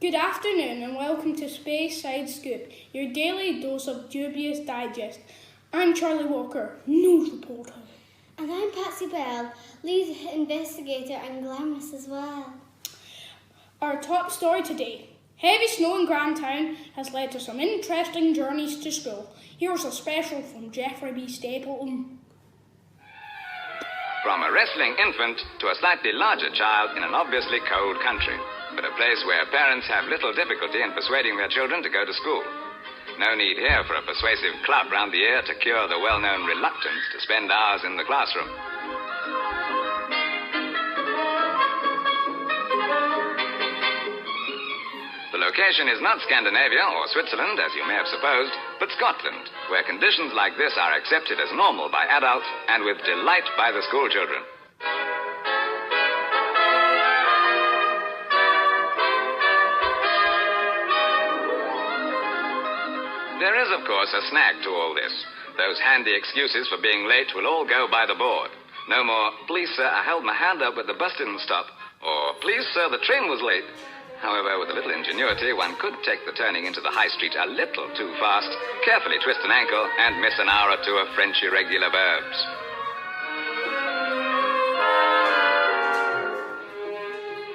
Good afternoon and welcome to Speyside Scoop, your daily dose of dubious digest. I'm Charlie Walker, news reporter. And I'm Patsy Bell, lead investigator and glamorous as well. Our top story today. Heavy snow in Grantown has led to some interesting journeys to school. Here's a special from Jeffrey B. Stapleton. From a wrestling infant to a slightly larger child in an obviously cold country, but a place where parents have little difficulty in persuading their children to go to school. No need here for a persuasive club round the ear to cure the well-known reluctance to spend hours in the classroom. The location is not Scandinavia or Switzerland, as you may have supposed, but Scotland, where conditions like this are accepted as normal by adults and with delight by the school children. There is, of course, a snag to all this. Those handy excuses for being late will all go by the board. No more, please, sir, I held my hand up but the bus didn't stop. Or, please, sir, the train was late. However, with a little ingenuity, one could take the turning into the high street a little too fast, carefully twist an ankle, and miss an hour or two of French irregular verbs.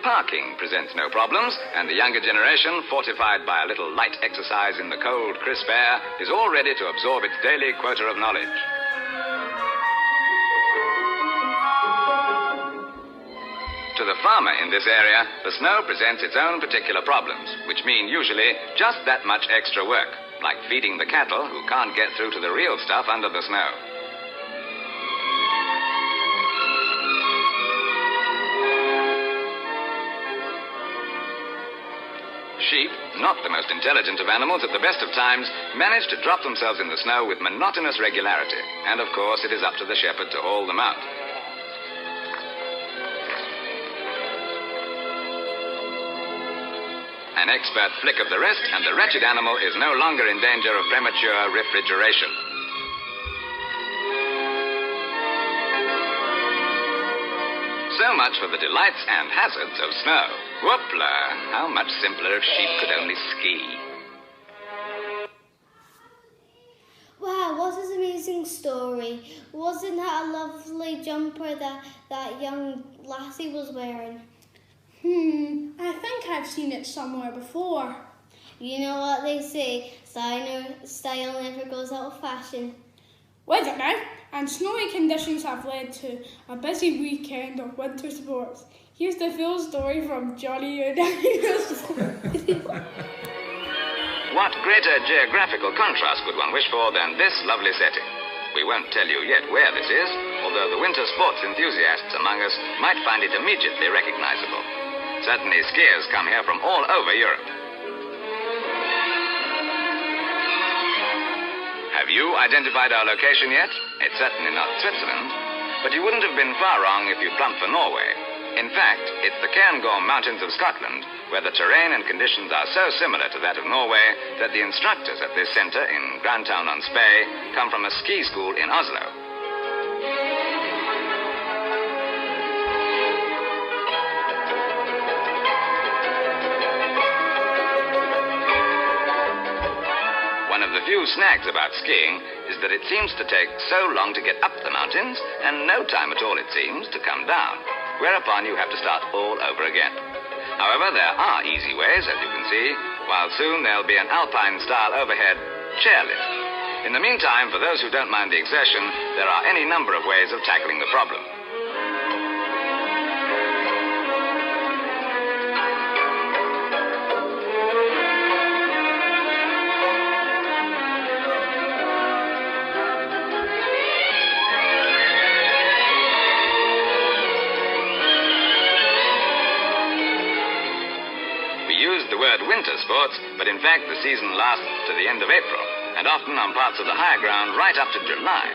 Parking presents no problems, and the younger generation, fortified by a little light exercise in the cold, crisp air, is all ready to absorb its daily quota of knowledge. To the farmer in this area, the snow presents its own particular problems, which mean usually just that much extra work, like feeding the cattle who can't get through to the real stuff under the snow. Sheep, not the most intelligent of animals at the best of times, manage to drop themselves in the snow with monotonous regularity. And of course, it is up to the shepherd to haul them out. An expert flick of the wrist, and the wretched animal is no longer in danger of premature refrigeration. So much for the delights and hazards of snow. Whoopla! How much simpler if sheep could only ski. Wow, what an amazing story. Wasn't that a lovely jumper that young lassie was wearing? I think I've seen it somewhere before. You know what they say, style never goes out of fashion. With it now, and snowy conditions have led to a busy weekend of winter sports. Here's the full story from Johnny and What greater geographical contrast could one wish for than this lovely setting? We won't tell you yet where this is, although the winter sports enthusiasts among us might find it immediately recognizable. Certainly skiers come here from all over Europe. Have you identified our location yet? It's certainly not Switzerland, but you wouldn't have been far wrong if you plumped for Norway. In fact, it's the Cairngorm Mountains of Scotland, where the terrain and conditions are so similar to that of Norway that the instructors at this centre in Grantown on Spey come from a ski school in Oslo. One of the few snags about skiing is that it seems to take so long to get up the mountains and no time at all, it seems, to come down, whereupon you have to start all over again. However, there are easy ways, as you can see, while soon there'll be an Alpine-style overhead chairlift. In the meantime, for those who don't mind the exertion, there are any number of ways of tackling the problem. The word winter sports, but in fact the season lasts to the end of April, and often on parts of the higher ground right up to July.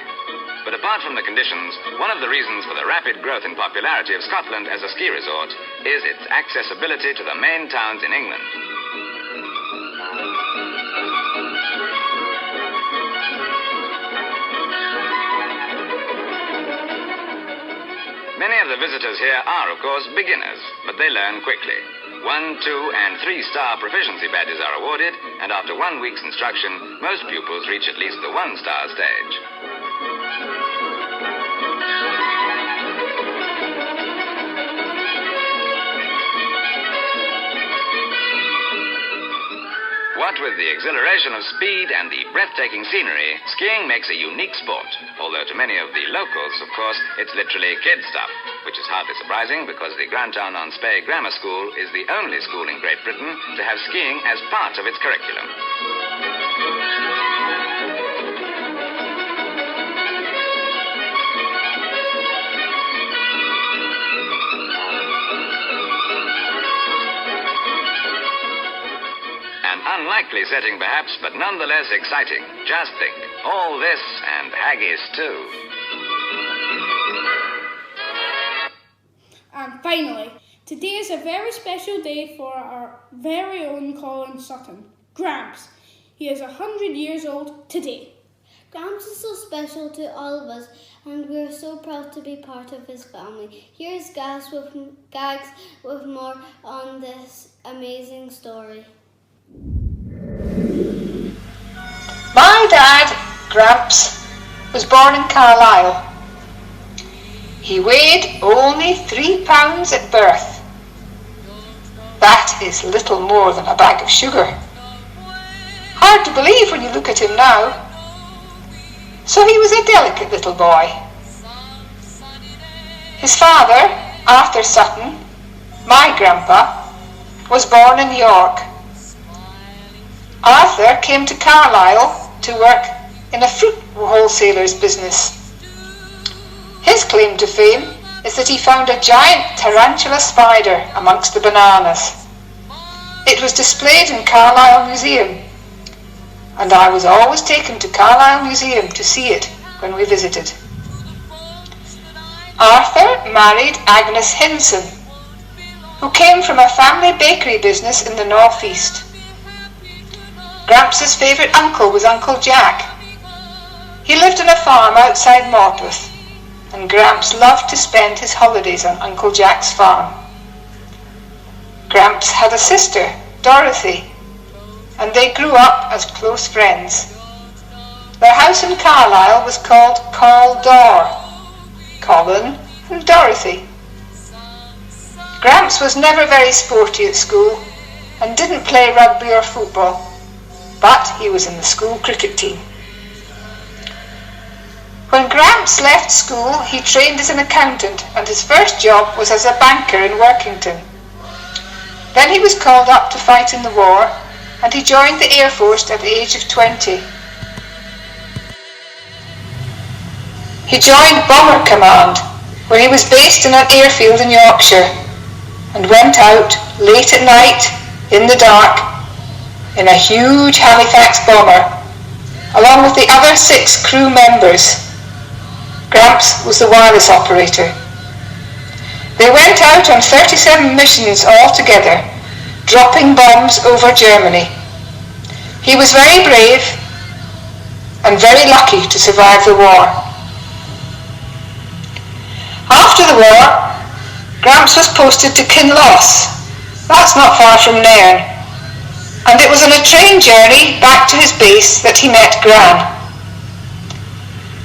But apart from the conditions, one of the reasons for the rapid growth in popularity of Scotland as a ski resort is its accessibility to the main towns in England. Many of the visitors here are, of course, beginners, but they learn quickly. 1, 2, and 3-star proficiency badges are awarded, and after 1 week's instruction, most pupils reach at least the 1-star stage. What with the exhilaration of speed and the breathtaking scenery, skiing makes a unique sport. Although to many of the locals, of course, it's literally kid stuff, which is hardly surprising because the Grantown-on-Spey Grammar School is the only school in Great Britain to have skiing as part of its curriculum. Unlikely setting perhaps, but nonetheless exciting. Just think, all this and haggis too. And finally, today is a very special day for our very own Colin Sutton, Gramps. He is 100 years old today. Gramps is so special to all of us, and we're so proud to be part of his family. Here's Gags with more on this amazing story. My dad, Gramps, was born in Carlisle. He weighed only 3 pounds at birth. That is little more than a bag of sugar. Hard to believe when you look at him now. So he was a delicate little boy. His father, Arthur Sutton, my grandpa, was born in York. Arthur came to Carlisle to work in a fruit wholesaler's business. His claim to fame is that he found a giant tarantula spider amongst the bananas. It was displayed in Carlisle Museum, and I was always taken to Carlisle Museum to see it when we visited. Arthur married Agnes Hinson, who came from a family bakery business in the northeast. Gramps' favourite uncle was Uncle Jack. He lived on a farm outside Morpeth, and Gramps loved to spend his holidays on Uncle Jack's farm. Gramps had a sister, Dorothy, and they grew up as close friends. Their house in Carlisle was called Carl Dor, Colin and Dorothy. Gramps was never very sporty at school and didn't play rugby or football, but he was in the school cricket team. When Gramps left school, he trained as an accountant, and his first job was as a banker in Workington. Then he was called up to fight in the war, and he joined the Air Force at the age of 20. He joined Bomber Command, where he was based in an airfield in Yorkshire, and went out late at night, in the dark, in a huge Halifax bomber, along with the other 6 crew members. Gramps was the wireless operator. They went out on 37 missions altogether, dropping bombs over Germany. He was very brave and very lucky to survive the war. After the war, Gramps was posted to Kinloss. That's not far from Nairn, and it was on a train journey back to his base that he met Gran.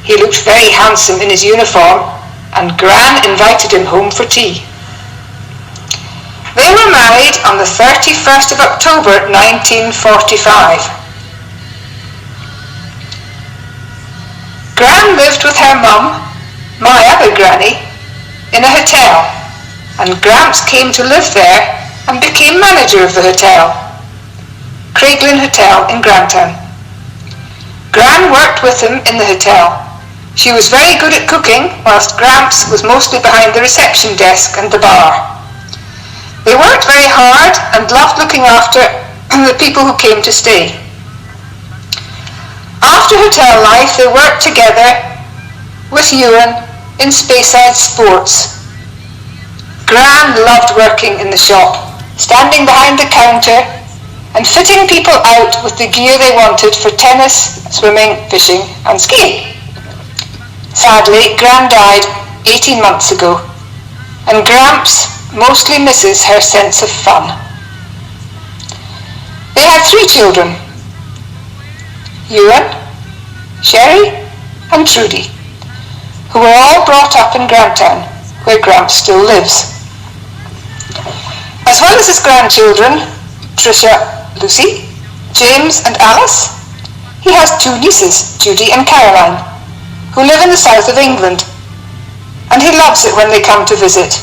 He looked very handsome in his uniform, and Gran invited him home for tea. They were married on the 31st of October 1945. Gran lived with her mum, my other granny, in a hotel, and Gramps came to live there and became manager of the hotel, Craiglin Hotel in Grantown. Gran worked with him in the hotel. She was very good at cooking, whilst Gramps was mostly behind the reception desk and the bar. They worked very hard and loved looking after the people who came to stay. After hotel life, they worked together with Ewan in Speyside Sports. Gran loved working in the shop, standing behind the counter and fitting people out with the gear they wanted for tennis, swimming, fishing and skiing. Sadly, Gran died 18 months ago, and Gramps, mostly misses her sense of fun. They had 3 children, Ewan, Sherry and Trudy, who were all brought up in Grantown, where Gramps still lives. As well as his grandchildren, Tricia, Lucy, James and Alice, he has 2 nieces, Judy and Caroline, who live in the south of England, and he loves it when they come to visit.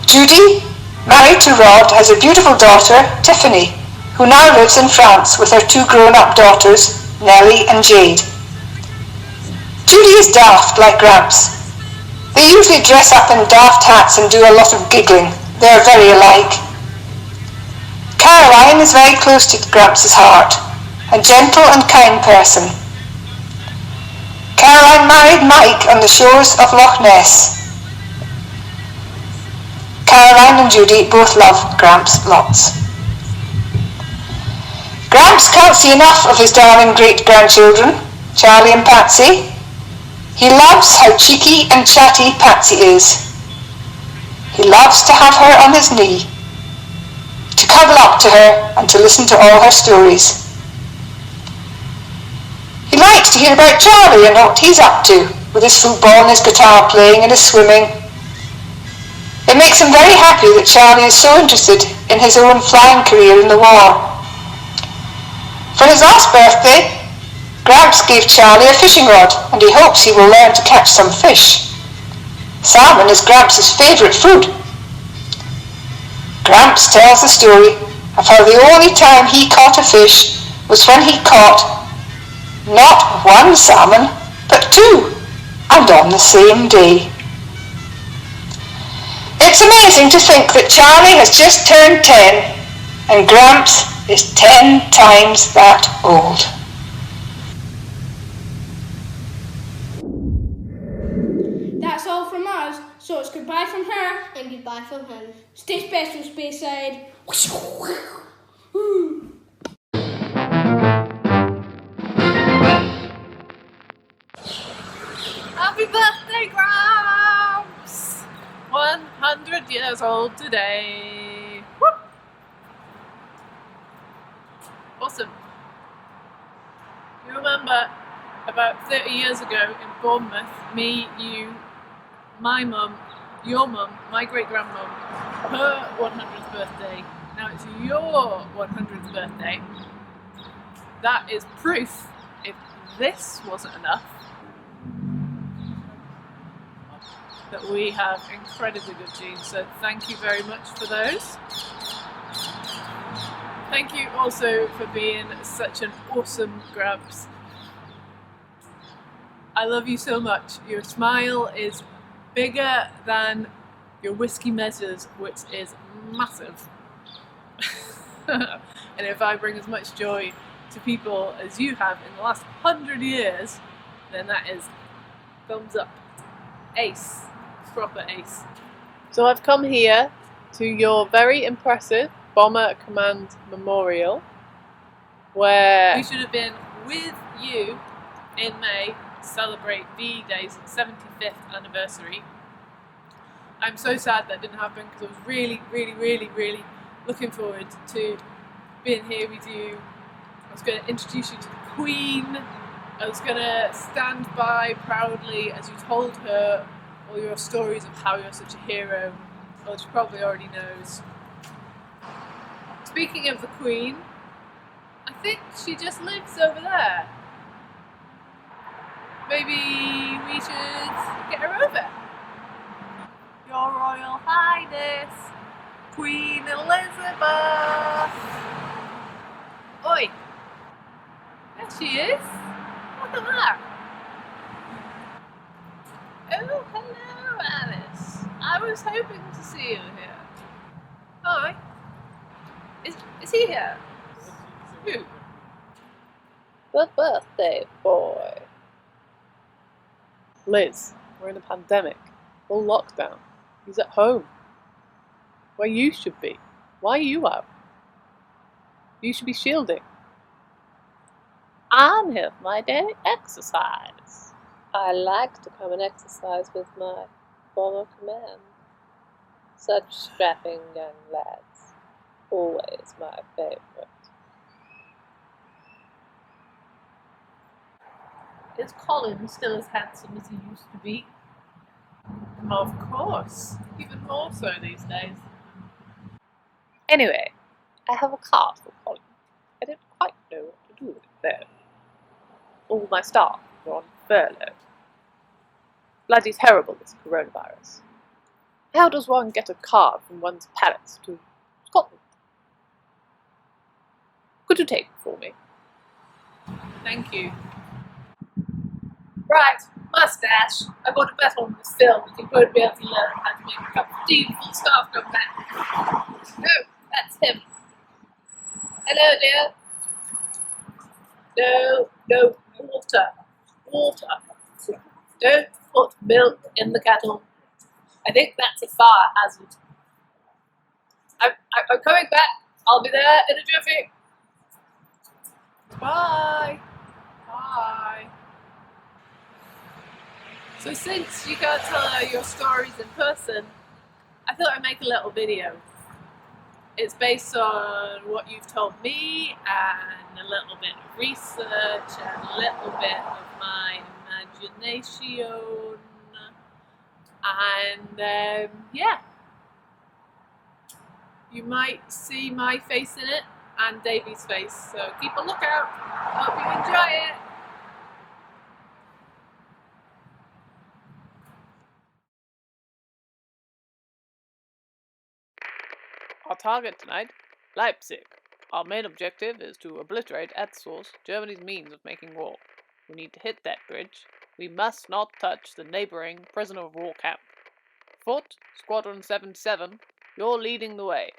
Judy, married to Rod, has a beautiful daughter, Tiffany, who now lives in France with her 2 grown-up daughters, Nellie and Jade. Judy is daft like Gramps. They usually dress up in daft hats and do a lot of giggling. They are very alike. Caroline is very close to Gramps' heart, a gentle and kind person. Caroline married Mike on the shores of Loch Ness. Caroline and Judy both love Gramps lots. Gramps can't see enough of his darling great-grandchildren, Charlie and Patsy. He loves how cheeky and chatty Patsy is. He loves to have her on his knee, to cuddle up to her and to listen to all her stories. He likes to hear about Charlie and what he's up to, with his football and his guitar playing and his swimming. It makes him very happy that Charlie is so interested in his own flying career in the war. For his last birthday, Gramps gave Charlie a fishing rod, and he hopes he will learn to catch some fish. Salmon is Gramps' favourite food. Gramps tells the story of how the only time he caught a fish was when he caught not 1 salmon, but 2, and on the same day. It's amazing to think that Charlie has just turned 10, and Gramps is 10 times that old. That's all from us, so it's goodbye from her. And goodbye from him. Stay special, Speyside. Happy birthday, Gramps! 100 years old today. Whoop. Awesome. You remember about 30 years ago in Bournemouth, me, you, my mum, your mum, my great-grandmum, her 100th birthday. Now it's your 100th birthday. That is proof, if this wasn't enough, that we have incredibly good genes. So thank you very much for those. Thank you also for being such an awesome Gramps. I love you so much. Your smile is bigger than your whiskey measures, which is massive. And if I bring as much joy to people as you have in the last 100 years, then that is thumbs up. Ace. Proper ace. So I've come here to your very impressive Bomber Command Memorial, where we should have been with you in May to celebrate V-Day's 75th anniversary. I'm so sad that didn't happen because I was really looking forward to being here with you. I was going to introduce you to the Queen. I was going to stand by proudly as you told her all your stories of how you're such a hero, well, she probably already knows. Speaking of the Queen, I think she just lives over there. Maybe we should get her over. Your Royal Highness, Queen Elizabeth. Oi, there she is. Look at that. Oh, hello, Alice. I was hoping to see you here. Hi. Is he here? Who? The birthday boy. Liz, we're in a pandemic. Full lockdown. He's at home. Where you should be. Why are you out? You should be shielding. I'm here for my daily exercise. I like to come and exercise with my Bomber Command. Such strapping young lads. Always my favourite. Is Colin still as handsome as he used to be? Of course, even more so these days. Anyway, I have a card for Colin. I don't quite know what to do with it though. All my staff are on furlough. Bloody terrible, this coronavirus. How does one get a card from one's palace to Scotland? Could you take it for me? Thank you. Right, mustache. I got a bet on this film. You won't be able to learn how to make a cup of tea before staff come back. No, that's him. Hello, dear. No, water. Water. Don't put milk in the kettle. I think that's a fire hazard. I'm coming back. I'll be there in a jiffy. Bye. Bye. So since you can't tell your stories in person, I thought I'd make a little video. It's based on what you've told me and a little bit of research and a little bit of my imagination. And yeah, you might see my face in it and Davey's face, so keep a lookout. Hope you enjoy it. Our target tonight, Leipzig. Our main objective is to obliterate at source Germany's means of making war. We need to hit that bridge. We must not touch the neighbouring prisoner of war camp. Fort, Squadron 77, you're leading the way.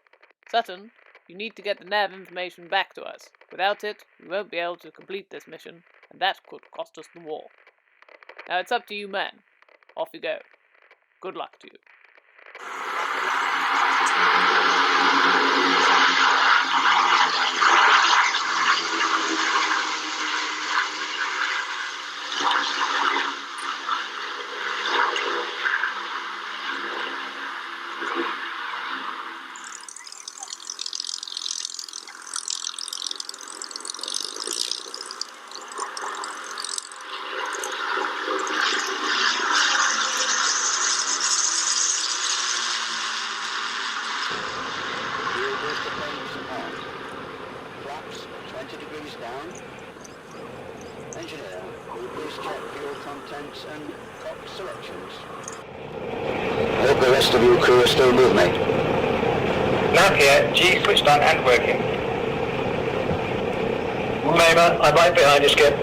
Sutton, you need to get the nav information back to us. Without it, we won't be able to complete this mission, and that could cost us the war. Now it's up to you men. Off you go. Good luck to you. Flaps 20 degrees down. Engineer, will you please check fuel contents and cock selections? I hope the rest of your crew are still with me. Nav here, G switched on and working. Mama, I'm right behind you, Skip.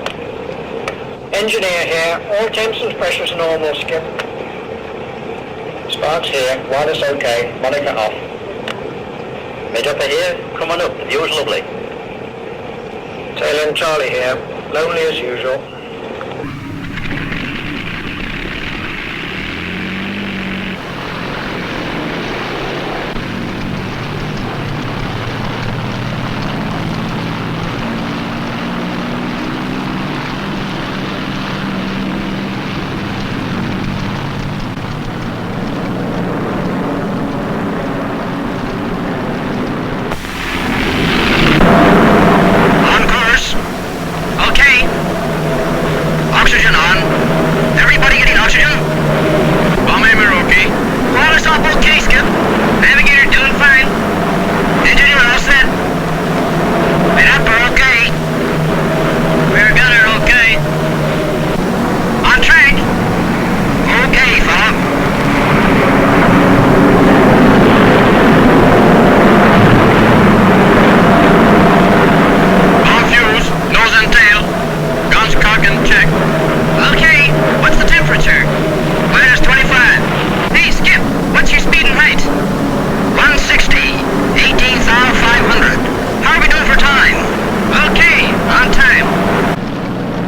Engineer here, all temps and pressures normal, Skip. Sparks here, wireless okay, monitor off. Mid upper here, come on up, the view's lovely. Taylor and Charlie here, lonely as usual.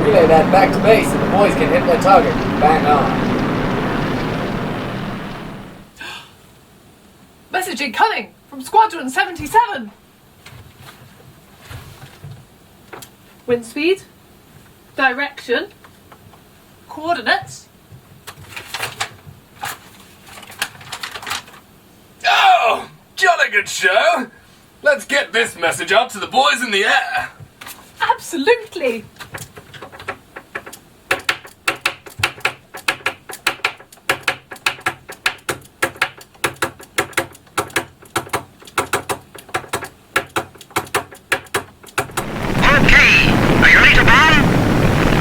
Relay that back to base and the boys can hit their target. Bang on. Message incoming from Squadron 77. Wind speed, direction, coordinates. good show. Let's get this message out to the boys in the air. Absolutely. Okay, are you ready to bomb?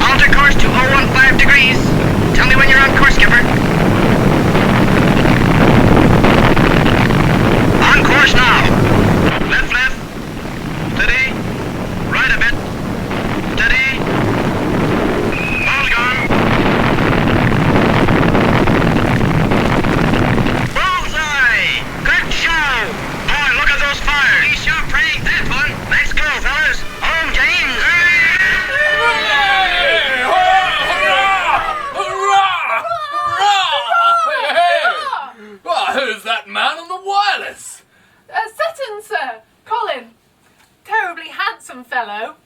Alter course to 015 degrees. Tell me when you're on course, skipper. On course now. Left, left. Steady. Right a bit. Steady. Ball's gone. Bullseye! Good show! Boy, look at those fires. Be sure praying that one. Let's go, fellas. Home, James. Who's that man on the wireless? Sutton, sir. Colin. Terribly handsome fellow.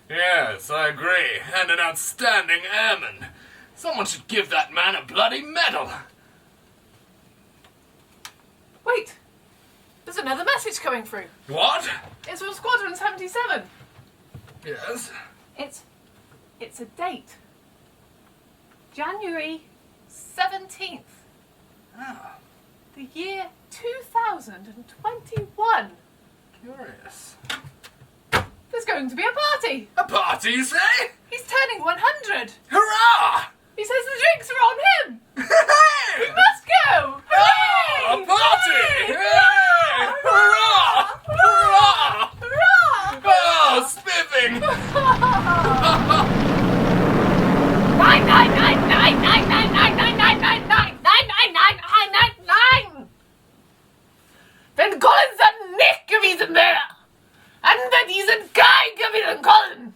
Yes, I agree. And an outstanding airman. Someone should give that man a bloody medal. Wait. There's another message coming through. What? It's from Squadron 77. Yes? It's a date. January 17th. Ah, The year 2021. curious. There's going to be a party. A party, you say? He's turning 100. Hurrah! He says the drinks are on him. Hey! We must go. Hooray! A party! Hey! Hurrah! Hurrah! Hurrah! Oh, spiffing! 999999999999999. Wenn Colin Sutton nicht gewesen wäre, an wir diesen Kai gewesen Colin.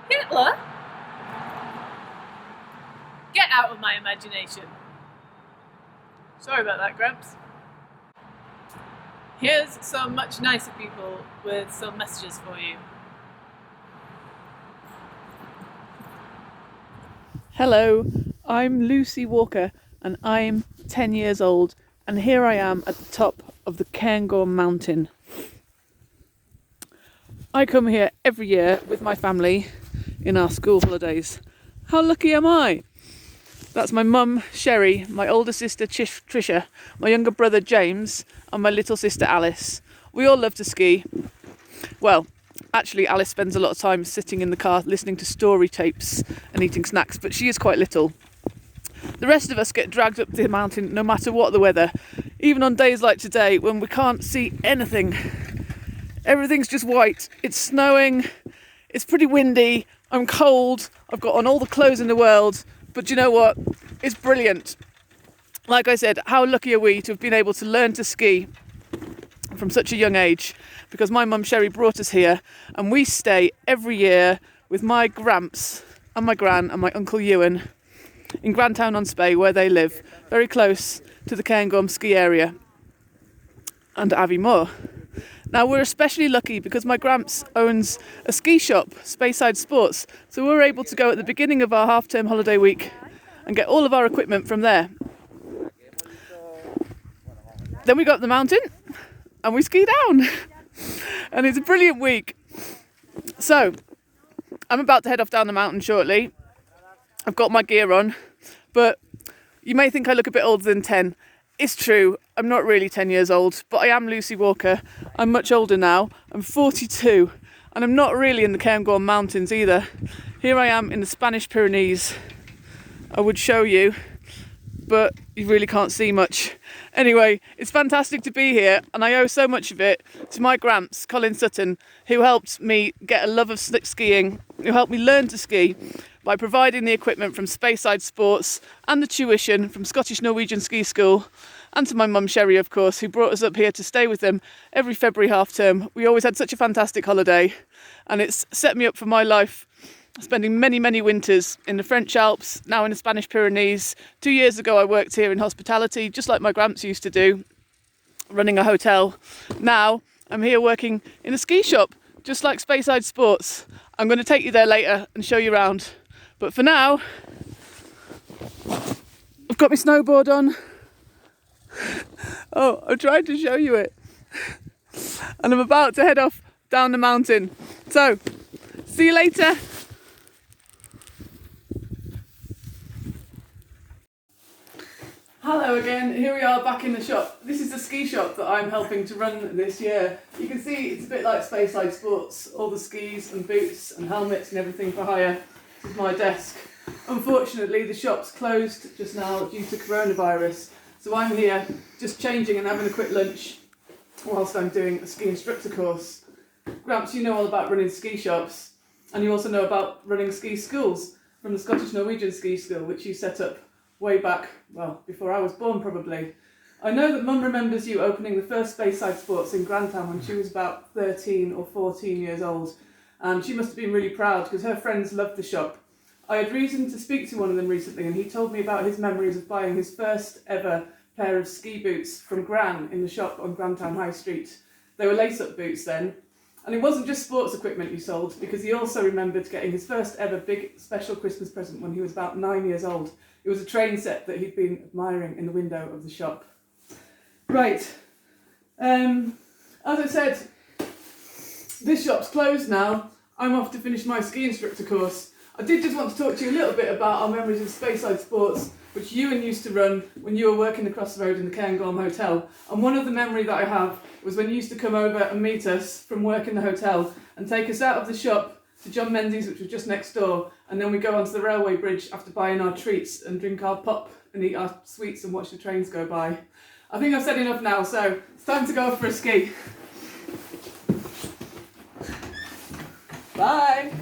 Hitler? Get out of my imagination. Sorry about that, Gramps. Here's some much nicer people with some messages for you. Hello, I'm Lucy Walker and I'm 10 years old, and here I am at the top of the Cairngorm mountain. I come here every year with my family in our school holidays. How lucky am I? That's my mum, Sherry, my older sister, Tricia, my younger brother, James, and my little sister, Alice. We all love to ski. Well, actually, Alice spends a lot of time sitting in the car listening to story tapes and eating snacks, but she is quite little. The rest of us get dragged up the mountain no matter what the weather, even on days like today when we can't see anything. Everything's just white. It's snowing, it's pretty windy, I'm cold, I've got on all the clothes in the world, but you know what? It's brilliant. Like I said, how lucky are we to have been able to learn to ski from such a young age, because my mum Sherry brought us here and we stay every year with my Gramps and my Gran and my Uncle Ewan in Grantown-on-Spey, where they live, very close to the Cairngorm ski area and Abbey Moor. Now, we're especially lucky because my Gramps owns a ski shop, Speyside Sports, so we're able to go at the beginning of our half-term holiday week and get all of our equipment from there. Then we go up the mountain and we ski down and it's a brilliant week. So, I'm about to head off down the mountain shortly. I've got my gear on, but you may think I look a bit older than 10. It's true, I'm not really 10 years old, but I am Lucy Walker. I'm much older now. I'm 42, and I'm not really in the Cairngorm Mountains either. Here I am in the Spanish Pyrenees. I would show you, but you really can't see much. Anyway, it's fantastic to be here, and I owe so much of it to my Gramps, Colin Sutton, who helped me get a love of skiing, who helped me learn to ski by providing the equipment from Speyside Sports and the tuition from Scottish Norwegian Ski School, and to my mum Sherry, of course, who brought us up here to stay with them every February half term. We always had such a fantastic holiday, and it's set me up for my life, spending many, many winters in the French Alps, now in the Spanish Pyrenees. 2 years ago I worked here in hospitality, just like my Gramps used to do. running a hotel. Now I'm here working in a ski shop, just like Speyside Sports. I'm going to take you there later and show you around. But for now, I've got my snowboard on. Oh, I'm trying to show you it. And I'm about to head off down the mountain. So, see you later. Hello again, here we are back in the shop. This is the ski shop that I'm helping to run this year. You can see it's a bit like Speyside Sports, all the skis and boots and helmets and everything for hire. This is my desk. Unfortunately, the shop's closed just now due to coronavirus, so I'm here just changing and having a quick lunch whilst I'm doing a ski instructor course. Gramps, you know all about running ski shops, and you also know about running ski schools from the Scottish Norwegian Ski School, which you set up way back, well, before I was born probably. I know that Mum remembers you opening the first Speyside Sports in Grantham when she was about 13 or 14 years old, and she must have been really proud because her friends loved the shop. I had reason to speak to one of them recently, and he told me about his memories of buying his first ever pair of ski boots from Gran in the shop on Grantham High Street. They were lace-up boots then, and it wasn't just sports equipment he sold, because he also remembered getting his first ever big special Christmas present when he was about 9 years old. It was a train set that he'd been admiring in the window of the shop. Right, as I said, this shop's closed now. I'm off to finish my ski instructor course. I did just want to talk to you a little bit about our memories of Speyside Sports, which Ewan used to run when you were working across the road in the Cairngorm Hotel. And one of the memory that I have was when you used to come over and meet us from work in the hotel and take us out of the shop to John Menzies, which was just next door, and then we go onto the railway bridge after buying our treats and drink our pop and eat our sweets and watch the trains go by. I think I've said enough now, so it's time to go off for a ski. Bye!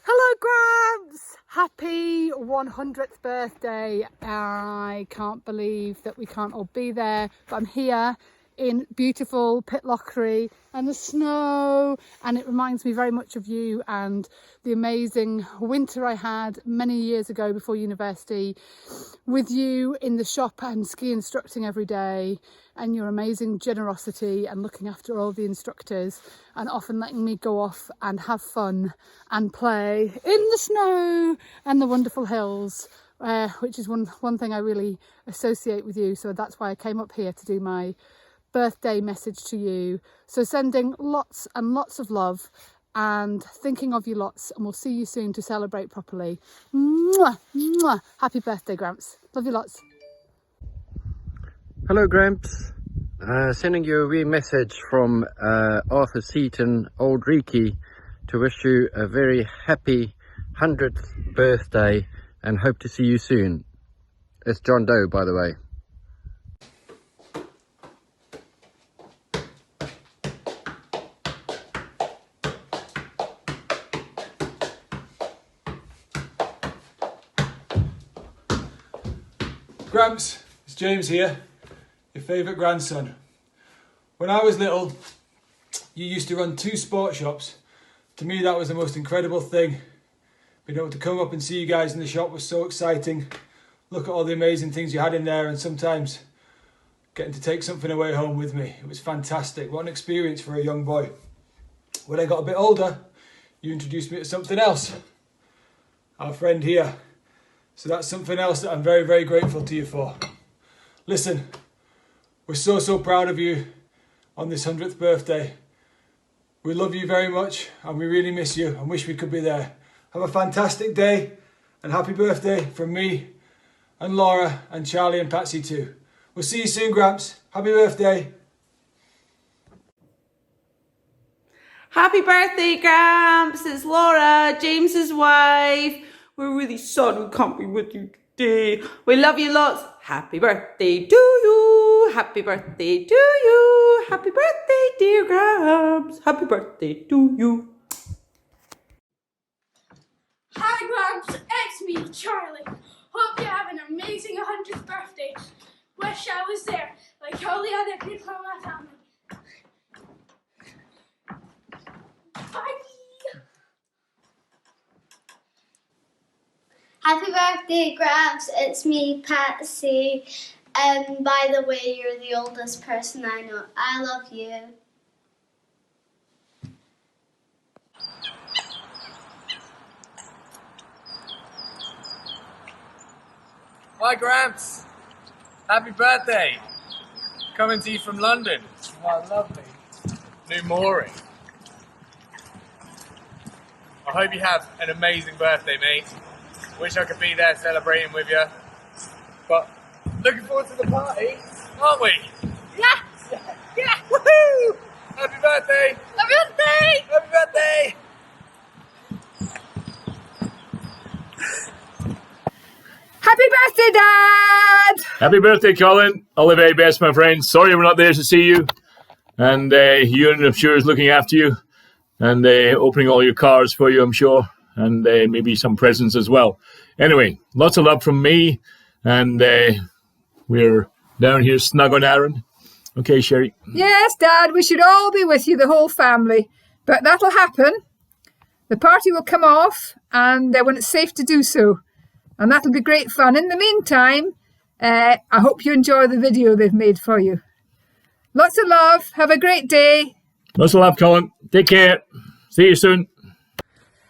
Hello Gramps! Happy 100th birthday. I can't believe that we can't all be there, but I'm here in beautiful Pitlochry and the snow, and it reminds me very much of you and the amazing winter I had many years ago before university with you in the shop and ski instructing every day, and your amazing generosity and looking after all the instructors and often letting me go off and have fun and play in the snow and the wonderful hills, which is one thing I really associate with you. So that's why I came up here to do my birthday message to you. So sending lots and lots of love and thinking of you lots, and we'll see you soon to celebrate properly. Mwah, mwah. Happy birthday, Gramps. Love you lots. Hello Gramps, sending you a wee message from Arthur Seaton, Old Reekie, to wish you a very happy 100th birthday and hope to see you soon. It's John Doe, by the way. Gramps, it's James here, your favourite grandson. When I was little, you used to run 2 sport shops. To me, that was the most incredible thing. Being able to come up and see you guys in the shop was so exciting. Look at all the amazing things you had in there, and sometimes getting to take something away home with me. It was fantastic. What an experience for a young boy. When I got a bit older, you introduced me to something else. Our friend here. So that's something else that I'm very, very grateful to you for. Listen, we're so proud of you on this 100th birthday. We love you very much and we really miss you and wish we could be there. Have a fantastic day and happy birthday from me and Laura and Charlie and Patsy too. We'll see you soon, Gramps. Happy birthday. Happy birthday, Gramps. It's Laura, James's wife. We're really sorry we can't be with you today. We love you lots. Happy birthday to you. Happy birthday to you. Happy birthday, dear Gramps. Happy birthday to you. Hi Gramps, it's me, Charlie. Hope you have an amazing 100th birthday. Wish I was there, like all the other people in my family. Bye! Happy birthday, Gramps. It's me, Patsy. By the way, you're the oldest person I know. I love you. Hi, Gramps. Happy birthday. Coming to you from London. Wow, lovely. New mooring. I hope you have an amazing birthday, mate. Wish I could be there celebrating with you. But looking forward to the party, aren't we? Yeah! Yeah! Woohoo! Happy birthday! Happy birthday! Happy birthday! Happy birthday, Dad! Happy birthday, Colin. All the very best, my friend. Sorry we're not there to see you. And Ewan, I'm sure, is looking after you. And opening all your cars for you, I'm sure. And maybe some presents as well. Anyway, lots of love from me. And we're down here snug on Aaron. Okay, Sherry? Yes, Dad, we should all be with you, the whole family. But that'll happen. The party will come off, and when it's safe to do so. And that'll be great fun. In the meantime, I hope you enjoy the video they've made for you. Lots of love. Have a great day. Lots of love, Colin. Take care. See you soon.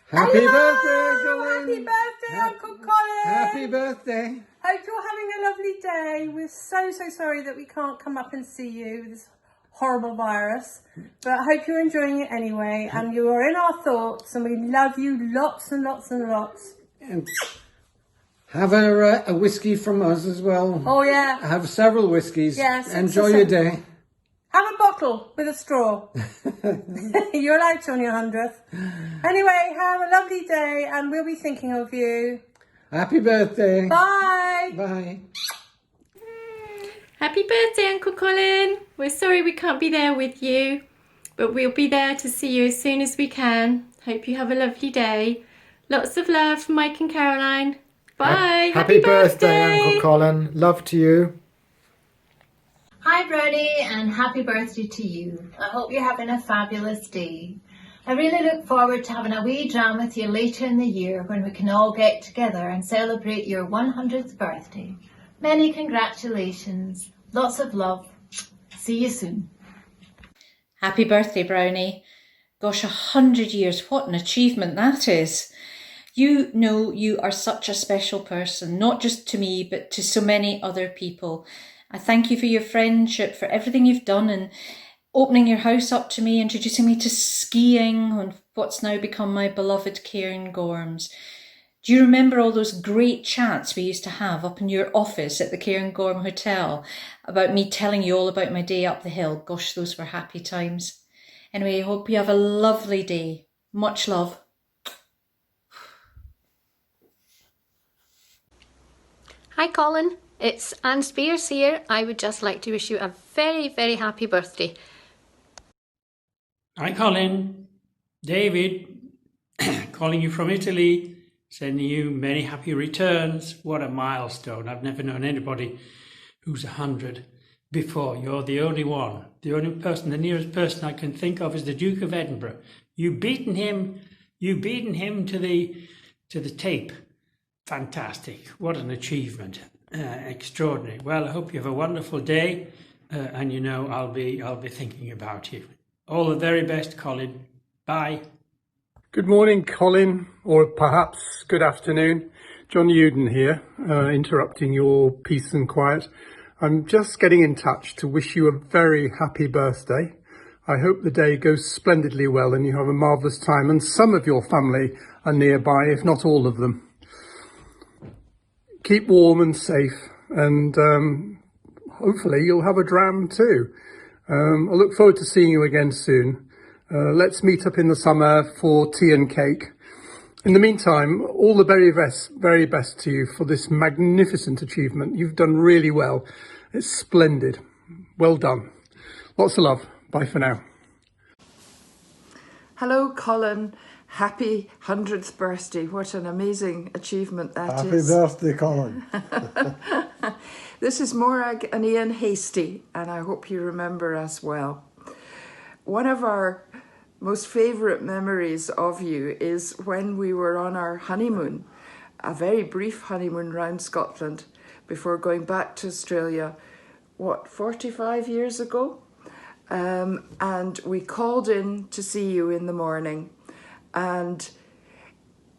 Happy birthday, Colin. Happy birthday, Uncle Colin. Happy birthday. Hope you're having a lovely day. We're so sorry that we can't come up and see you with this horrible virus. But I hope you're enjoying it anyway. And you are in our thoughts. And we love you lots and lots and lots. And have a whiskey from us as well. Oh, yeah. Have several whiskies. Yes. Enjoy your day. Have a bottle with a straw. You're allowed to on your 100th. Anyway, have a lovely day and we'll be thinking of you. Happy birthday. Bye. Bye. Happy birthday, Uncle Colin. We're sorry we can't be there with you, but we'll be there to see you as soon as we can. Hope you have a lovely day. Lots of love from Mike and Caroline. Bye. Happy birthday, Uncle Colin. Love to you. Hi Brody, and happy birthday to you. I hope you're having a fabulous day. I really look forward to having a wee jam with you later in the year when we can all get together and celebrate your 100th birthday. Many congratulations. Lots of love. See you soon. Happy birthday, Brownie. Gosh, 100 years. What an achievement that is. You know you are such a special person, not just to me, but to so many other people. I thank you for your friendship, for everything you've done and opening your house up to me, introducing me to skiing on what's now become my beloved Cairngorms. Do you remember all those great chats we used to have up in your office at the Cairngorm Hotel about me telling you all about my day up the hill? Gosh, those were happy times. Anyway, I hope you have a lovely day. Much love. Hi Colin, it's Anne Spears here. I would just like to wish you a very, very happy birthday. Hi Colin, David, calling you from Italy, sending you many happy returns. What a milestone. I've never known anybody who's 100 before. You're the only one. The only person, the nearest person I can think of is the Duke of Edinburgh. You've beaten him to the tape. Fantastic. What an achievement. Extraordinary. Well, I hope you have a wonderful day, and you know I'll be thinking about you. All the very best, Colin. Bye. Good morning, Colin, or perhaps good afternoon. John Uden here, interrupting your peace and quiet. I'm just getting in touch to wish you a very happy birthday. I hope the day goes splendidly well and you have a marvellous time, and some of your family are nearby, if not all of them. Keep warm and safe, and hopefully you'll have a dram too. I look forward to seeing you again soon. Let's meet up in the summer for tea and cake. In the meantime, all the very best to you for this magnificent achievement. You've done really well. It's splendid. Well done. Lots of love. Bye for now. Hello, Colin. Happy 100th birthday. What an amazing achievement that is. Happy birthday, Colin. This is Morag and Ian Hasty, and I hope you remember us well. One of our most favourite memories of you is when we were on our honeymoon a very brief honeymoon round Scotland before going back to Australia, 45 years ago? And we called in to see you in the morning, and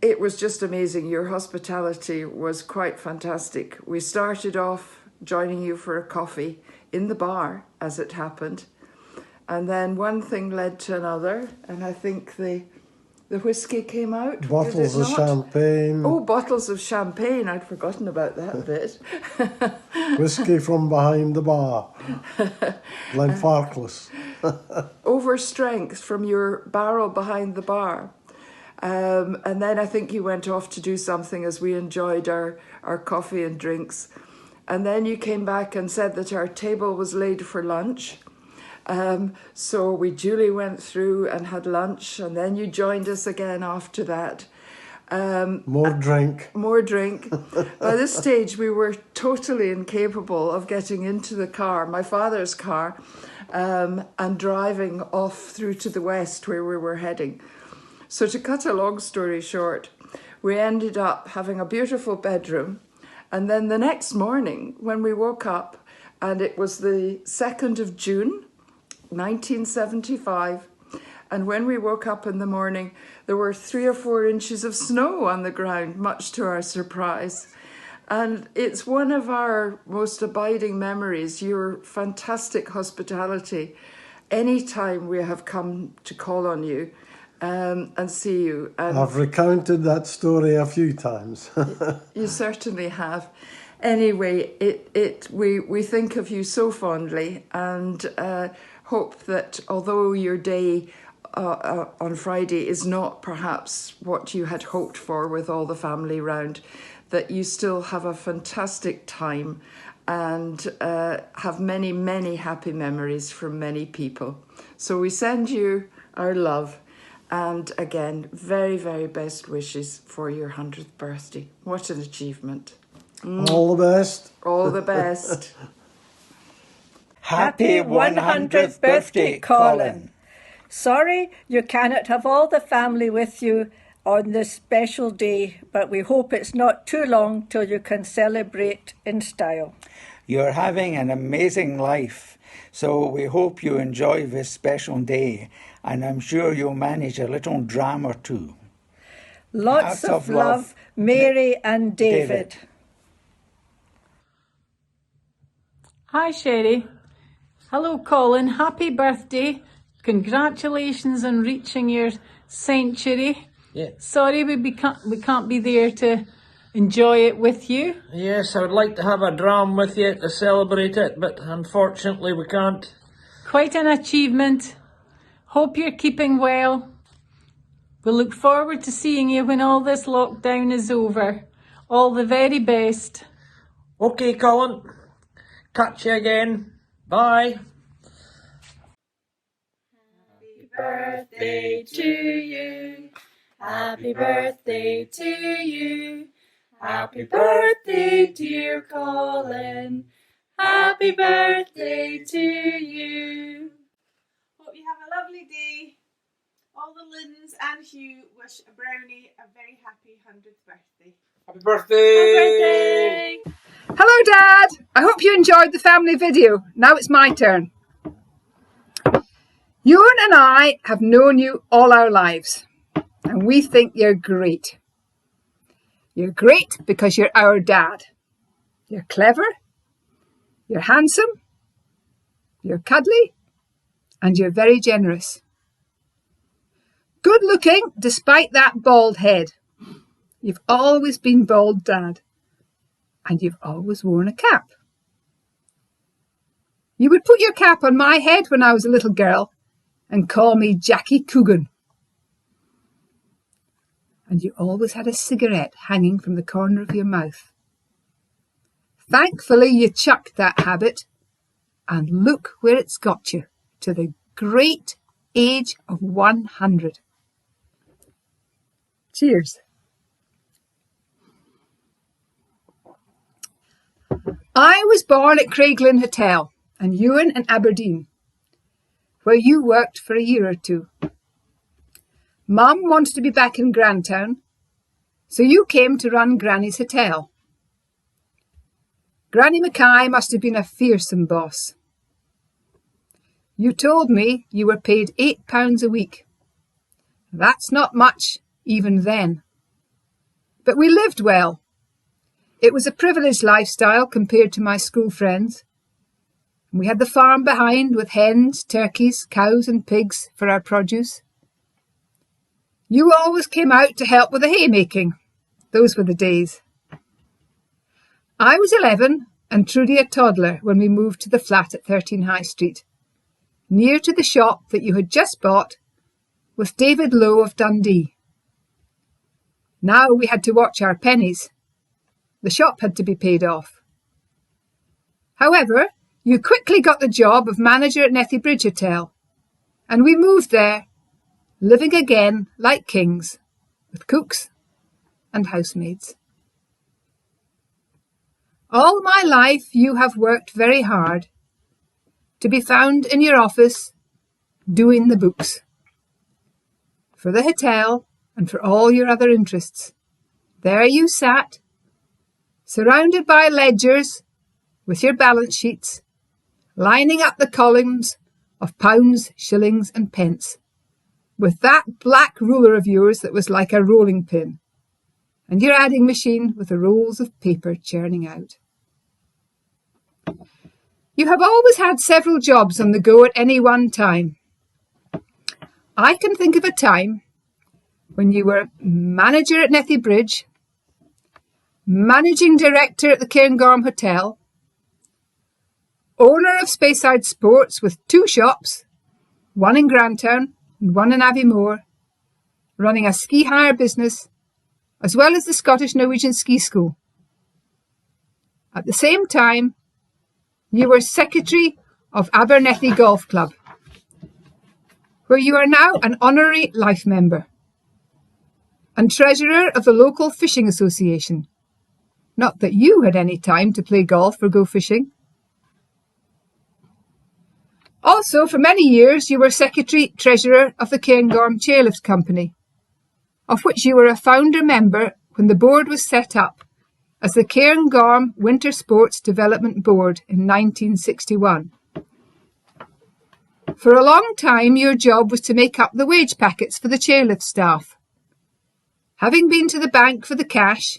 it was just amazing. Your hospitality was quite fantastic. We started off joining you for a coffee in the bar, as it happened, and then one thing led to another, and I think the whiskey came out. Bottles of champagne. Oh, bottles of champagne. I'd forgotten about that bit. Whiskey from behind the bar. Glenfarclas. Overstrength from your barrel behind the bar. And then I think you went off to do something as we enjoyed our coffee and drinks. And then you came back and said that our table was laid for lunch. So we duly went through and had lunch, and then you joined us again after that. More drink. More drink. By this stage, we were totally incapable of getting into the car, my father's car, and driving off through to the west where we were heading. So to cut a long story short, we ended up having a beautiful bedroom. And then the next morning, when we woke up, and it was the 2nd of June, 1975, and when we woke up in the morning, there were 3 or 4 inches of snow on the ground, much to our surprise. And it's one of our most abiding memories, your fantastic hospitality. Anytime we have come to call on you and see you. And I've recounted that story a few times. You certainly have. Anyway, we think of you so fondly, and hope that although your day on Friday is not perhaps what you had hoped for with all the family round, that you still have a fantastic time and have many, many happy memories from many people. So we send you our love, and again, very, very best wishes for your 100th birthday. What an achievement. All the best. All the best. Happy 100th birthday, Colin. Sorry you cannot have all the family with you on this special day, but we hope it's not too long till you can celebrate in style. You're having an amazing life, so we hope you enjoy this special day, and I'm sure you'll manage a little dram or two. Lots of love, Mary and David. Hi, Sherry. Hello, Colin. Happy birthday. Congratulations on reaching your century. Yeah. Sorry we can't be there to enjoy it with you. Yes, I would like to have a dram with you to celebrate it, but unfortunately we can't. Quite an achievement. Hope you're keeping well. We'll look forward to seeing you when all this lockdown is over. All the very best. Okay, Colin. Catch you again. Bye. Happy birthday to you. Happy birthday to you. Happy birthday, dear Colin. Happy birthday to you. Hope you have a lovely day. All the Lynn's and Hugh wish a brownie a very happy 100th birthday. Happy birthday! Happy birthday! Hello, Dad. I hope you enjoyed the family video. Now it's my turn. Ewan and I have known you all our lives, and we think you're great. You're great because you're our dad. You're clever, you're handsome, you're cuddly, and you're very generous. Good looking despite that bald head. You've always been bald, Dad. And you've always worn a cap. You would put your cap on my head when I was a little girl and call me Jackie Coogan. And you always had a cigarette hanging from the corner of your mouth. Thankfully, you chucked that habit, and look where it's got you, to the great age of 100. Cheers. I was born at Craiglin Hotel and Ewan in Aberdeen, where you worked for a year or two. Mum wanted to be back in Grantown, So you came to run Granny's hotel. Granny Mackay must have been a fearsome boss. You told me you were paid £8 a week. That's not much, even then. But we lived well. It was a privileged lifestyle compared to my school friends. We had the farm behind with hens, turkeys, cows and pigs for our produce. You always came out to help with the haymaking. Those were the days. I was 11 and Trudy a toddler when we moved to the flat at 13 High Street, near to the shop that you had just bought with David Lowe of Dundee. Now we had to watch our pennies. The shop had to be paid off. However, you quickly got the job of manager at Nethy Bridge Hotel, and we moved there, living again like kings, with cooks and housemaids. All my life you have worked very hard, to be found in your office, doing the books. For the hotel and for all your other interests. There you sat, surrounded by ledgers with your balance sheets, lining up the columns of pounds, shillings and pence, with that black ruler of yours that was like a rolling pin, and your adding machine with the rolls of paper churning out. You have always had several jobs on the go at any one time. I can think of a time when you were manager at Nethy Bridge, managing director at the Cairngorm Hotel, owner of Speyside Sports with 2 shops, one in Grantown and one in Aviemore, running a ski hire business, as well as the Scottish Norwegian Ski School. At the same time, you were secretary of Abernethy Golf Club, where you are now an honorary life member, and treasurer of the local fishing association. Not that you had any time to play golf or go fishing. Also, for many years, you were secretary-treasurer of the Cairngorm Chairlift Company, of which you were a founder member when the board was set up as the Cairngorm Winter Sports Development Board in 1961. For a long time, your job was to make up the wage packets for the chairlift staff. Having been to the bank for the cash,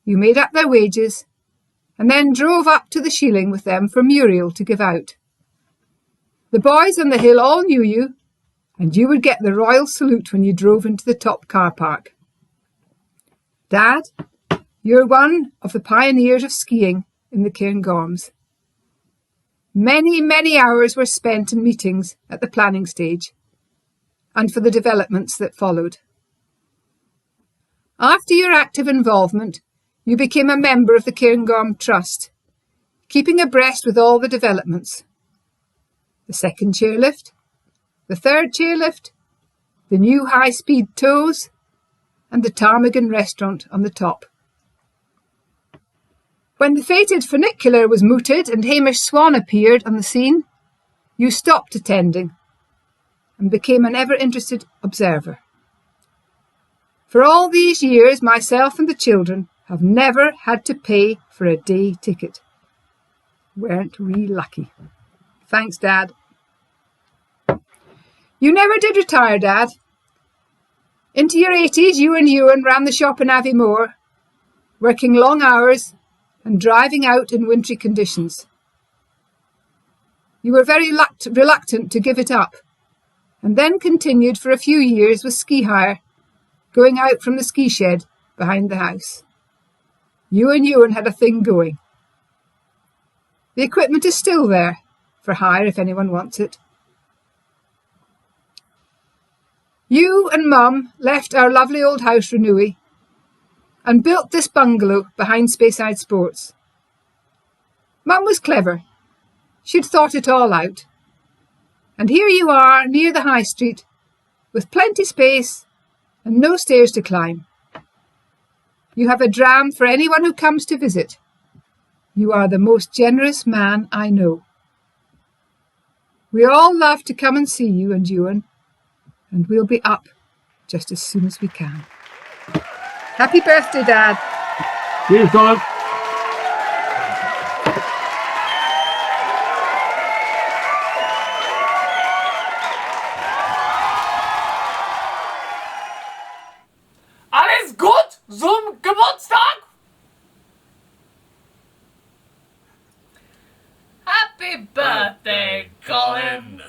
you made up their wages and then drove up to the shieling with them for Muriel to give out. The boys on the hill all knew you, and you would get the royal salute when you drove into the top car park. Dad, you're one of the pioneers of skiing in the Cairngorms. Many, many hours were spent in meetings at the planning stage and for the developments that followed. After your active involvement, you became a member of the Cairngorm Trust, keeping abreast with all the developments. The second chairlift, the third chairlift, the new high-speed tows, and the ptarmigan restaurant on the top. When the fated funicular was mooted and Hamish Swan appeared on the scene, you stopped attending and became an ever-interested observer. For all these years, myself and the children have never had to pay for a day ticket. Weren't we lucky? Thanks, Dad. You never did retire, Dad. Into your 80s, you and Ewan ran the shop in Aviemore, working long hours and driving out in wintry conditions. You were very reluctant to give it up, and then continued for a few years with ski hire, going out from the ski shed behind the house. You and Ewan had a thing going. The equipment is still there, for hire if anyone wants it. You and Mum left our lovely old house Renewey and built this bungalow behind Speyside Sports. Mum was clever. She'd thought it all out. And here you are near the high street, with plenty space and no stairs to climb. You have a dram for anyone who comes to visit. You are the most generous man I know. We all love to come and see you and Ewan, and we'll be up just as soon as we can. Happy birthday, Dad. Cheers, Colin. Alles gut zum Geburtstag? Happy birthday, Colin.